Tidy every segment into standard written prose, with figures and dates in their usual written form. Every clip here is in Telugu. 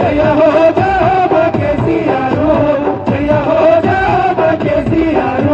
జయ హో కేసీఆర్, జయ హో కేసీఆర్.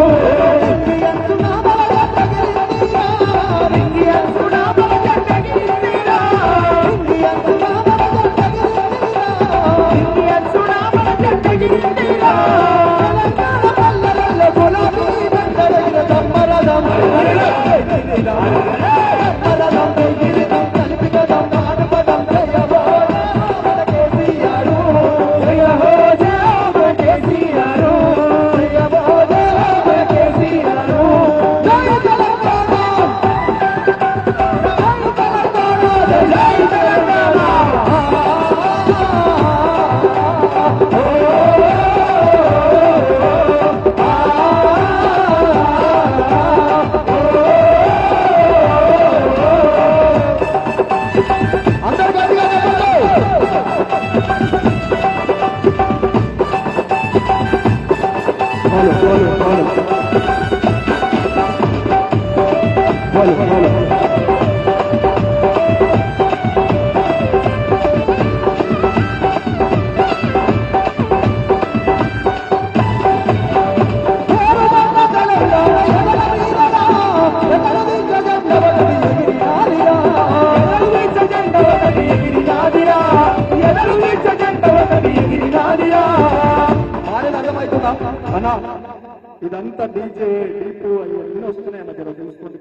ఇదంతా డీజే డీపు అన్నీ వస్తున్నాయి మధ్యలో తెలుసుకోండి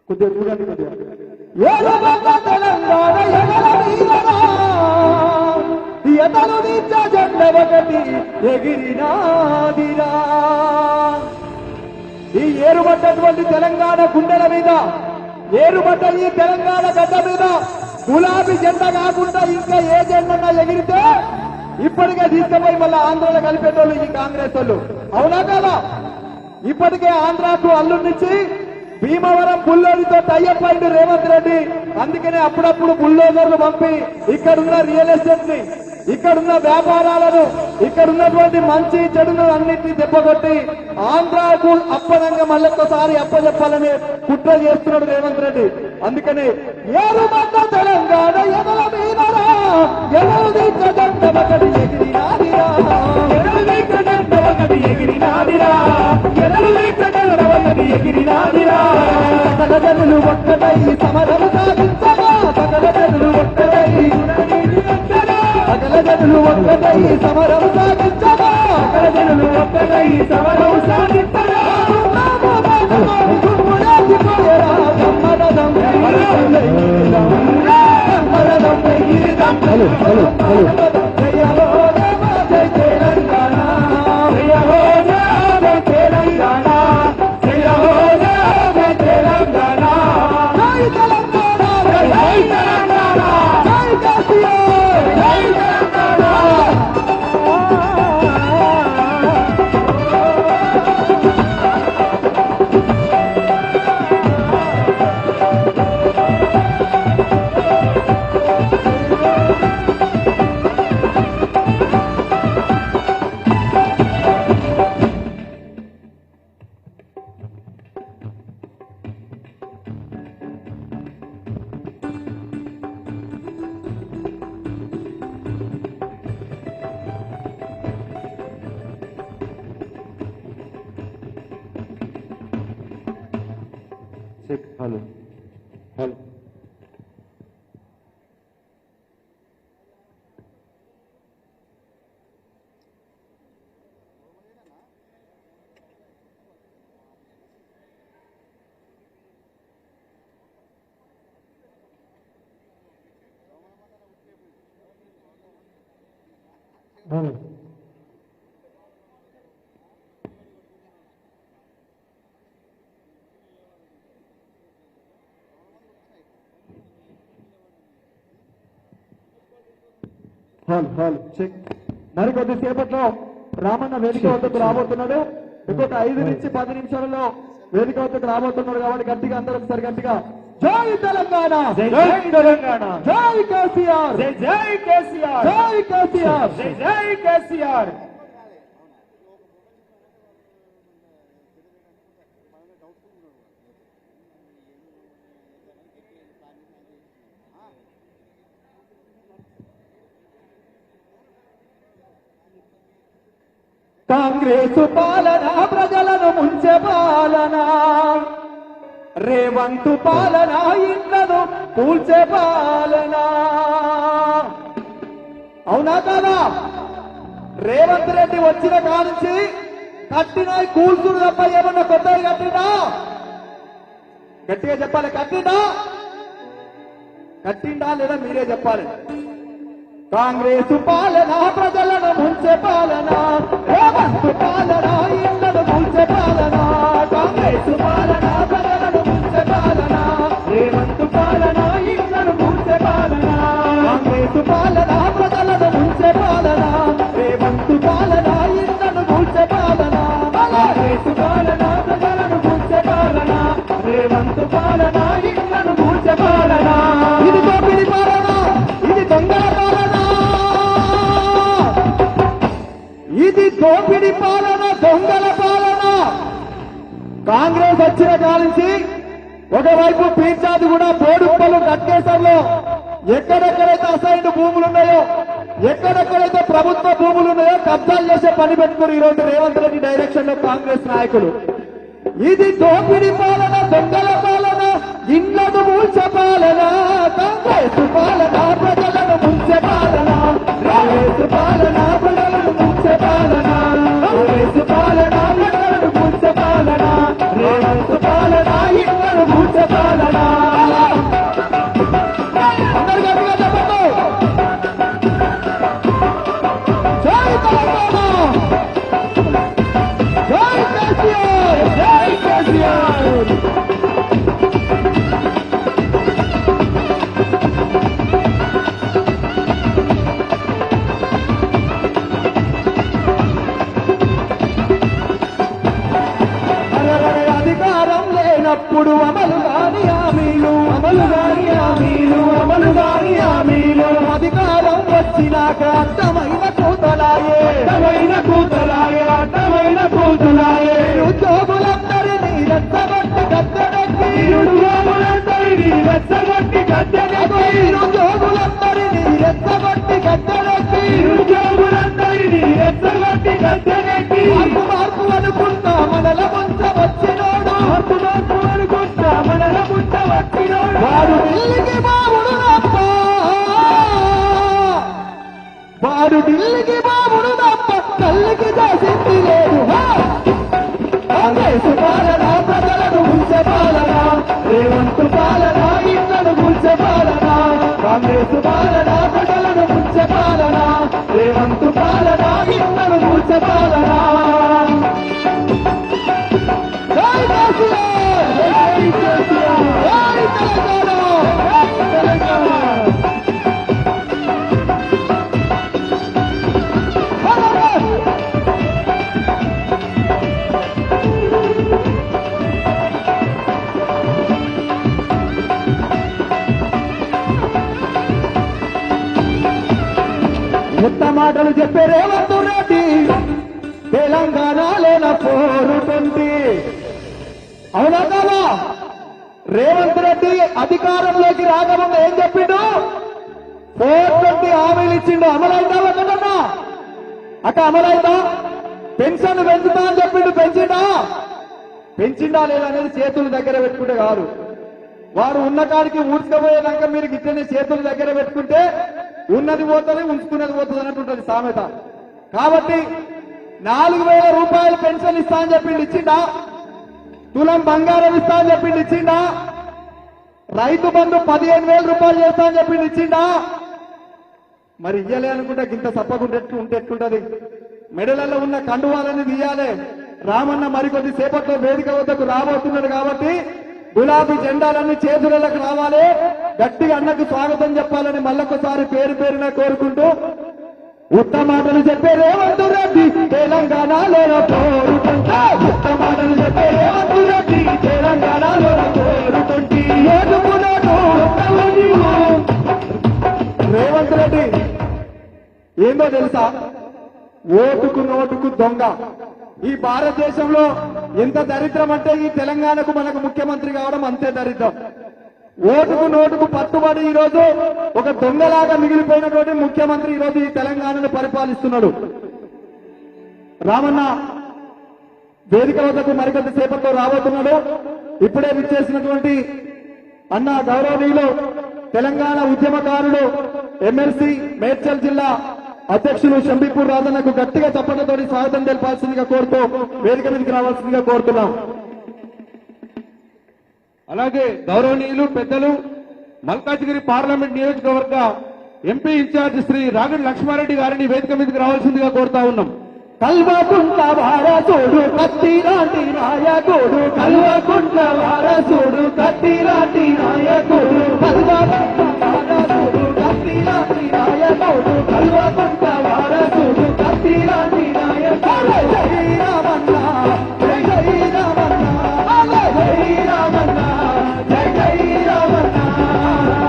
కొద్దిగా చూడండి కొద్దిగా. ఎగిరినాదిరా ఈ ఏరుబడ్డటువంటి తెలంగాణ గుండెల మీద, ఏరుబడ్డ ఈ తెలంగాణ గడ్డ మీద గులాబీ జెండా కాకుండా ఇంకా ఏ జెండా ఎగిరితే ఇప్పటికే తీసుకుపోయి మళ్ళీ ఆంధ్రాలో కలిపేటోళ్ళు ఈ కాంగ్రెస్ వాళ్ళు. అవునా కదా? ఇప్పటికే ఆంధ్రాకు అల్లునిచ్చి భీమవరం బుల్లోడితో టైఅప్ అయింది రేవంత్ రెడ్డి. అందుకనే అప్పుడప్పుడు బుల్డోజర్లు పంపి ఇక్కడున్న రియల్ ఎస్టేట్ ని, ఇక్కడున్న వ్యాపారాలను, ఇక్కడున్నటువంటి మంచి చెడును అన్నింటినీ దెబ్బకొట్టి ఆంధ్రాకు అప్పనంగా మళ్ళొక్కసారి అప్పచెప్పాలని కుట్ర చేస్తున్నాడు రేవంత్ రెడ్డి. అందుకని ఏరుమన్న తెలంగాణ ఎదల మీదరా, ఎదలుదిక్కదండమకడి ఎగిరినాదిరా, ఎదలుదిక్కదండమకడి ఎగిరినాదిరా, ఎదలుదిక్కదండమకడి ఎగిరినాదిరా. సకల జనులు ఒక్కటై సమరము సాగించగా, సకల జనులు ఒక్కటై, సకల జనులు ఒక్కటై సమరము సాగించగా, సకల జనులు ఒక్కటై సమరము సాగించగా. హలో హలో హలో జయ హో జయ తెలంగాణ, జయ హో జయ తెలంగాణ, జయ హో జయ తెలంగాణ, జై తెలంగాణ, జై తెలంగాణ, జై కేసీఆర్, జై Telangana. Hello hello hello hall hall check. మరి కొద్దిసేపట్లో రామన్న వేదిక వద్దకు రాబోతున్నాడు. ఇంకొక 5 నుంచి 10 నిమిషాలలో వేదిక వద్దకు రాబోతున్నాడు. కాబట్టి గట్టిగా అందరూ ఒకసారి గట్టిగా జై తెలంగాణ, జై తెలంగాణ, జై కేసీఆర్, జై కేసీఆర్, జై కేసీఆర్, జై కేసీఆర్. కాంగ్రెసు పాలన ప్రజలను ముంచే పాలన, రేవంతు పాలన ఇళ్లను కూల్చే పాలన. అవునా కాదా? రేవంత్ రెడ్డి వచ్చిన కానుంచి కట్టిన కూల్చుడు తప్ప ఏమన్నా కొత్తగా కట్టినా? గట్టిగా చెప్పాలి, కట్టిండా లేదా మీరే చెప్పాలి. కాంగ్రెస్ పాలన ప్రజలను ముంచే పాలన, రేవంత్ పాలన ఇళ్లను ముంచే పాలన. కాంగ్రెస్ పాలన ప్రజలను ముంచే పాలన, రేవంత్ పాలన ఇళ్లను ముంచే పాలన. కాంగ్రెస్ పాలన ప్రజలను ముంచే పాలన, రేవంత్ పాలన ఇళ్లను ముంచే పాలన. కాంగ్రెస్ పాలన ప్రజలను ముంచే పాలన, రేవంత్ పాలన ఇళ్లను ముంచే పాలన. ఇది దోపిడి పాలన, ఇది దొంగల పాలన, ఇది దోపిడి పాలన, దొంగల పాలన. కాంగ్రెస్ వచ్చిన కాలించి ఒకవైపు పీర్చాది కూడా బోడుప్పలు కట్టేసర్లో ఎక్కడెక్కడైతే అసైన్డ్ భూములు ఉన్నాయో, ఎక్కడెక్కడైతే ప్రభుత్వ భూములు ఉన్నాయో కబ్జాలు చేసే పని పెట్టుకుని ఈరోజు రేవంత్ రెడ్డి డైరెక్షన్ లో కాంగ్రెస్ నాయకులు. ఇది దోపిడి పాలన, దొంగల పాలన, ఇళ్లను ముంచే పాలన. కాంగ్రెస్ పాలన ప్రజలను ముంచే పాలన, కాంగ్రెస్ పాలన ప్రజలను ముంచే పాలన. కాంగ్రెస్ పాలన ఇళ్లను ముంచే పాలన, రేవంత్ పాలన ఇళ్లను ముంచే పాలన. అందరు గట్టిగా చెప్పండి. జై తెలంగాణ, జై కేసీఆర్, జై కేసీఆర్. అధికారం లేనప్పుడు అమలు కాని హామీలు, అమలు కాని హామీలు, అమలు కాని హామీలు. అధికారం వచ్చినాక అడ్డమైన కూతలాయే, అడ్డమైన కూతలాయే, అడ్డమైన కూతలాయే. ఉద్యోగులందరినీ రెచ్చగొట్టి గద్దెనెక్కి, ఉద్యోగులందరినీ రెచ్చగొట్టి గద్దెనెక్కి, ఉద్యోగులందరినీ రెచ్చగొట్టి గద్దెనెక్కి, ఉద్యోగులందరినీ రెచ్చగొట్టి గద్దెనెక్కి. మార్పు అనుకుంటా మనల ముంచ వచ్చినోడు, మార్పు అనుకుంటా మనల ముంచ వచ్చినోడు. వాడు ఢిల్లీకి బాబుడు తప్ప, వాడు ఢిల్లీకి బాబుడు తప్ప తల్లికి చేసింది లేదు. కాంగ్రెస్ పాలన ప్రజలను ముంచే పాలన, రేవంత్ పాలన ఇళ్లను ముంచే పాలన. కాంగ్రెస్ పాలన ప్రజలను ముంచే పాలన, రేవంత్ పాలన ఇళ్లను ముంచే పాలన. జై కేసీఆర్, జై కేసీఆర్, జై తెలంగాణ, జై తెలంగాణ. కొత్త మాటలు చెప్పే రేవంత్ రెడ్డి తెలంగాణలో 420. అవునా కాదా? రేవంత్ రెడ్డి అధికారంలోకి రాకముందు ఏం చెప్పిండు? 420 హామీలు ఇచ్చిండు. అమలైందా ఒకటన్నా? అక్క అమలైందా? పెన్షన్ పెంచుతా అని చెప్పిండు, పెంచిండా లేదా అనేది చేతుల దగ్గర పెట్టుకుంటే కాదు. వాడు ఉన్న కాడికి ఊడ్చుకపోయేదాకా మీరు గిట్లనే చేతుల దగ్గర పెట్టుకుంటే ఉన్నది పోతుంది, ఉంచుకున్నది పోతుంది అన్నట్టుంటది సామెత. కాబట్టి 4,000 రూపాయలు పెన్షన్ ఇస్తా అని చెప్పిండు, ఇచ్చిండా? తులం బంగారం ఇస్తా అని చెప్పిండు, ఇచ్చిండా? రైతు బంధు 15,000 రూపాయలు చేస్తా అని చెప్పిండు, ఇచ్చిండా? మరి ఇయ్యలే అనుకుంటే గింత సప్పకుంటే ఎట్లుంటది? మెడలలో ఉన్న కండువాలని తీయాలి. రామన్న మరికొద్ది సేపట్లో వేదిక వద్దకు రాబోతున్నాడు కాబట్టి గులాబీ జెండాలన్నీ చేతులకు రావాలి. గట్టిగా అన్నకు స్వాగతం చెప్పాలని మళ్ళొకసారి పేరు పేరున కోరుకుంటూ ఉత్త మాటలు చెప్పే రేవంత్ రెడ్డి తెలంగాణలో కోరుకుంటా. ఉత్త మాటలు చెప్పే రేవంత్ రెడ్డి తెలంగాణలో కోరుకుంటే రేవంత్ రెడ్డి ఏందో తెలుసా? ఓటుకు నోటుకు దొంగ. ఈ భారతదేశంలో ఎంత దరిద్రం అంటే ఈ తెలంగాణకు మనకు ముఖ్యమంత్రి కావడం అంతే దరిద్రం. ఓటుకు నోటుకు పట్టుబడి ఈ రోజు ఒక దొంగలాగా మిగిలిపోయినటువంటి ముఖ్యమంత్రి ఈ రోజు ఈ తెలంగాణను పరిపాలిస్తున్నాడు. రామన్న వేదిక వద్దకు మరికొద్ది సేపట్లో రాబోతున్నాడు. ఇప్పుడే విచ్చేసినటువంటి అన్న గౌరవనీయులు తెలంగాణ ఉద్యమకారుడు ఎమ్మెల్సీ మేడ్చల్ జిల్లా అధ్యక్షులు షంబీపూర్ రాజన్నకు గట్టిగా చప్పట్లతోటి స్వాగతం తెలపాల్సిందిగా కోరుతూ వేదిక మీదకి రావాల్సిందిగా కోరుతున్నాం. అలాగే గౌరవనీయులు పెద్దలు మల్కాజ్గిరి పార్లమెంట్ నియోజకవర్గ ఎంపీ ఇన్ఛార్జ్ శ్రీ రాగడి లక్ష్మారెడ్డి గారిని వేదిక మీదకి రావాల్సిందిగా కోరుతా ఉన్నాం. కల్వకుంట్ల వారసుడు కత్తిలాంటి నాయకుడు, కల్వకుంట్ల వారసుడు కత్తిలాంటి నాయకుడు, కల్వకుంట్ల వారసుడు కత్తిలాంటి నాయకుడు, కల్వకుంట్ల వారసుడు కత్తిలాంటి నాయకుడు. జై రామన్న జై జై రామన్న, జై రామన్న జై జై రామన్న,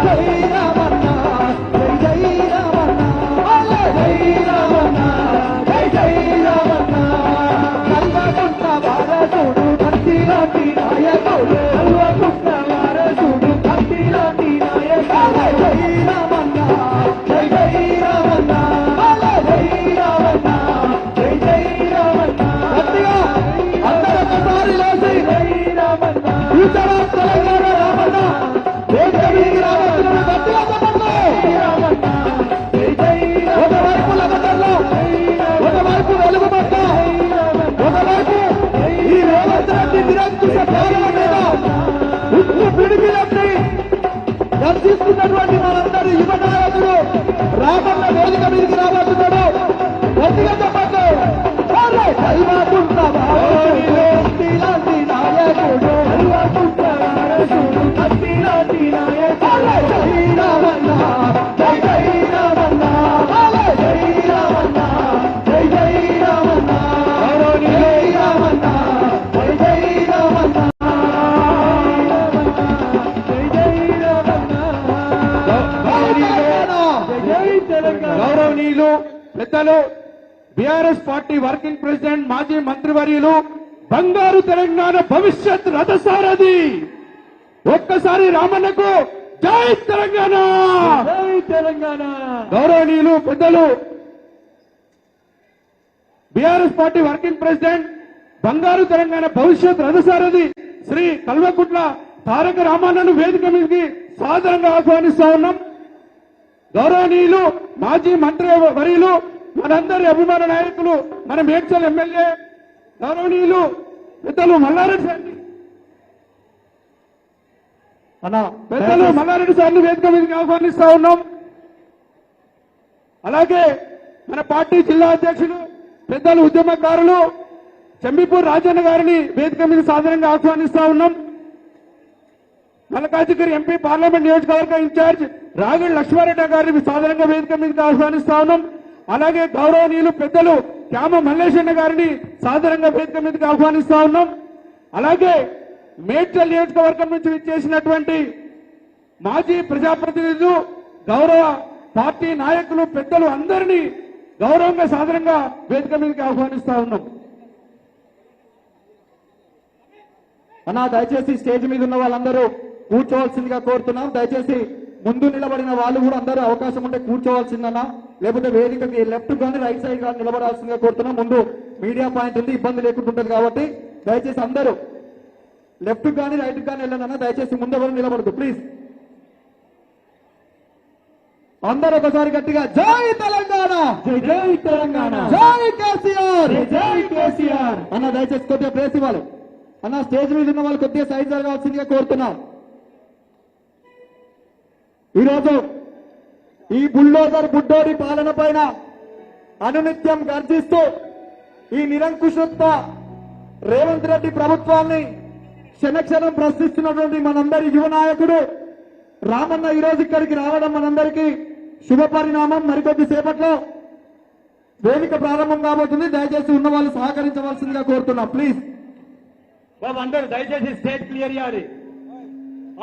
జై రామన్న జై జై రామన్న, జై రామన్న జై జై రామన్న. కల్వకుంట్ల వారసుడు కత్తిలాంటి నాయకుడు, కల్వకుంట్ల వారసుడు కత్తిలాంటి నాయకుడు. జై రామన్న జై జై రామన్న, జై రామన్న జై జై రామన్న. గట్టిగా అందరూ ఒకసారి లేచి జై రామన్న, కూర్చోరా తెలంగాణ రామన్న, వేదిక మీదకి రావాల్సిన గట్టిగా చెప్పండి. రామన్న జై జై రామన్న. ఒకవైపు లగదల్లో, ఒకవైపు వెలుగుబట్ట, ఒకవైపు ఈ రేవంత్ రెడ్డి నిరంకుశ పాలన మీద ఉప్పు పిడికిలన్నీ దర్శిస్తున్నటువంటి మనందరి యువ నాయకుడు రామన్న వేదిక మీదకి రాబోతున్నాడు. గట్టిగా చెప్పండి. కల్వకుంట్ల వారసుడు కత్తిలాంటి నాయకుడు, కల్వకుంట్ల వారసుడు కత్తిలాంటి నాయకుడు. జై రామన్న జై జై రామన్న, జై రామన్న జై జై రామన్న, జై రామన్న జై జై రామన్న, జై జై రామన్న. జై తెలంగాణ. గౌరవనీయులు పెద్దలు బీఆర్ఎస్ పార్టీ వర్కింగ్ ప్రెసిడెంట్ మాజీ మంత్రివర్యులు బంగారు తెలంగాణ భవిష్యత్ రథసారథి ఒక్కసారి రామన్నకు జై తెలంగాణ. జై తెలంగాణ. గౌరవనీయులు పెద్దలు బీఆర్ఎస్ పార్టీ వర్కింగ్ ప్రెసిడెంట్ బంగారు తెలంగాణ భవిష్యత్ రథసారథి శ్రీ కల్వకుంట్ల తారక రామన్నను వేదిక మీదకి సాదరంగా ఆహ్వానిస్తా ఉన్నాం. గౌరవనీయులు మాజీ మంత్రి వర్యులు మనందరి అభిమాన నాయకులు మన మేడ్చల్ ఎమ్మెల్యే గౌరవనీయులు పెద్దలు మల్లారెడ్డి సార్ని మల్లారెడ్డి సార్ని వేదిక మీదకి ఆహ్వానిస్తా ఉన్నాం. అలాగే మన పార్టీ జిల్లా అధ్యక్షులు పెద్దలు ఉద్యమకారులు చంబీపూర్ రాజన్న గారిని వేదిక మీద సాధారణంగా ఆహ్వానిస్తా ఉన్నాం. మల్కాజ్గిరి ఎంపీ పార్లమెంట్ నియోజకవర్గ ఇన్ఛార్జ్ రాగడి లక్ష్మారెడ్డి గారిని సాధారణంగా వేదిక మీదకి ఆహ్వానిస్తా ఉన్నాం. అలాగే గౌరవనీయులు పెద్దలు క్యామ మల్లేశన్న గారిని సాధారణంగా వేదిక మీదకి ఆహ్వానిస్తా ఉన్నాం. అలాగే మేడ్చల్ నియోజకవర్గం నుంచి విచ్చేసినటువంటి మాజీ ప్రజాప్రతినిధులు గౌరవ పార్టీ నాయకులు పెద్దలు అందరినీ గౌరవంగా సాధారణంగా వేదిక మీదకి ఆహ్వానిస్తా ఉన్నాం. అన్నా దయచేసి స్టేజ్ మీద ఉన్న వాళ్ళందరూ కూర్చోవాల్సిందిగా కోరుతున్నాం. దయచేసి ముందు నిలబడిన వాళ్ళు కూడా అందరూ అవకాశం ఉంటే కూర్చోవాల్సిందన్నా, లేకపోతే వేదికకి లెఫ్ట్ కానీ రైట్ సైడ్ కానీ నిలబడాల్సిందిగా కోరుతున్నాం. ముందు మీడియా పాయింట్ ఉంది, ఇబ్బంది లేకుండా ఉంటుంది కాబట్టి దయచేసి అందరూ లెఫ్ట్ కానీ రైట్ కానీ వెళ్ళనన్నా దయచేసి ముందు ఎవరు నిలబడదు ప్లీజ్. అందరూ ఒకసారి గట్టిగా జై తెలంగాణ, జై జై తెలంగాణ, జై కేసీఆర్, జై కేసీఆర్ అన్న. దయచేసి కొద్దిగా ప్లేస్ ఇవ్వాలి అన్న. స్టేజ్ మీద ఉన్న వాళ్ళు కొద్దిగా సైడ్ జరగాల్సిందిగా కోరుతున్నాం. ఈరోజు ఈ బుల్డోజర్ బుడ్డోడి పాలన పైన అనునిత్యం గర్జిస్తూ ఈ నిరంకుశత్వ రేవంత్ రెడ్డి ప్రభుత్వాన్ని క్షణక్షణం ప్రశ్నిస్తున్నటువంటి మనందరి యువ నాయకుడు రామన్న ఈరోజు ఇక్కడికి రావడం మనందరికీ శుభ పరిణామం. మరికొద్ది సేపట్లో వేదిక ప్రారంభం కాబోతుంది. దయచేసి ఉన్న వాళ్ళు సహకరించవలసిందిగా కోరుతున్నాం ప్లీజ్. బాబు అందరూ దయచేసి స్టేజ్ క్లియర్ చేయాలి.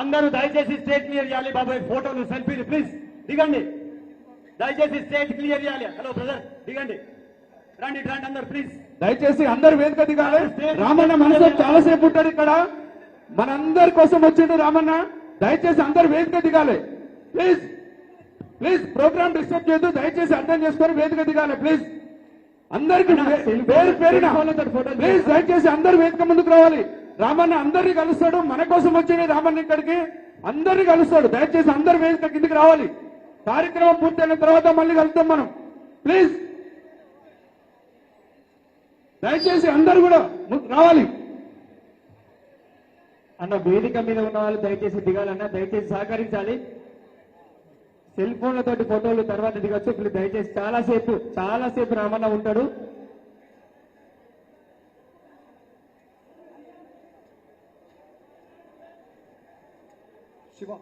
అందరూ దయచేసి స్టేజ్ క్లియర్ చేయాలి. బాబాయ్ ఫోటోలు సెల్ఫీలు ప్లీజ్ దిగండి. దయచేసి స్టేజ్ క్లియర్ చేయాలి. హలో బ్రదర్ దిగండి, రండి రండి అందరు ప్లీజ్. దయచేసి అందరు వేదిక దిగాలి. రామన్న మనసు చాలాసేపు ఉంటాడు ఇక్కడ, మనందరి కోసం వచ్చిండు రామన్న. దయచేసి అందరు వేదిక దిగాలి ప్లీజ్. ప్లీజ్ ప్రోగ్రామ్ డిస్టర్బ్ చేయొద్దు, దయచేసి అర్థం చేసుకొని వేదిక దిగాలి ప్లీజ్. అందరికి పేరు పేరున ప్లీజ్ దయచేసి అందరు వేదిక ముందుకు రావాలి. రామన్న అందరినీ కలుస్తాడు, మన కోసం వచ్చిన రామన్న ఇక్కడికి అందరినీ కలుస్తాడు. దయచేసి అందరు వేదిక కిందికి రావాలి. కార్యక్రమం పూర్తయిన తర్వాత మళ్ళీ కలుద్దాం మనం. ప్లీజ్ దయచేసి అందరు కూడా రావాలి. అన్న వేదిక మీద ఉన్న వాళ్ళు దయచేసి దిగాలన్నా, దయచేసి సహకరించాలి. సెల్ ఫోన్లతోటి ఫోటోలు తర్వాత దిగొచ్చు. ఇప్పుడు దయచేసి చాలాసేపు రామన్న ఉంటాడు. శివ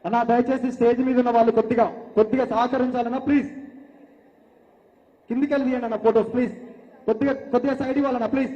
అన్న దయచేసి స్టేజ్ మీద ఉన్న వాళ్ళు కొద్దిగా సహకరించాలన్నా ప్లీజ్. కిందికి వెళ్ళి తీయండి అన్న ఫోటోస్ ప్లీజ్. కొద్దిగా సైడ్ ఇవ్వాలన్నా ప్లీజ్.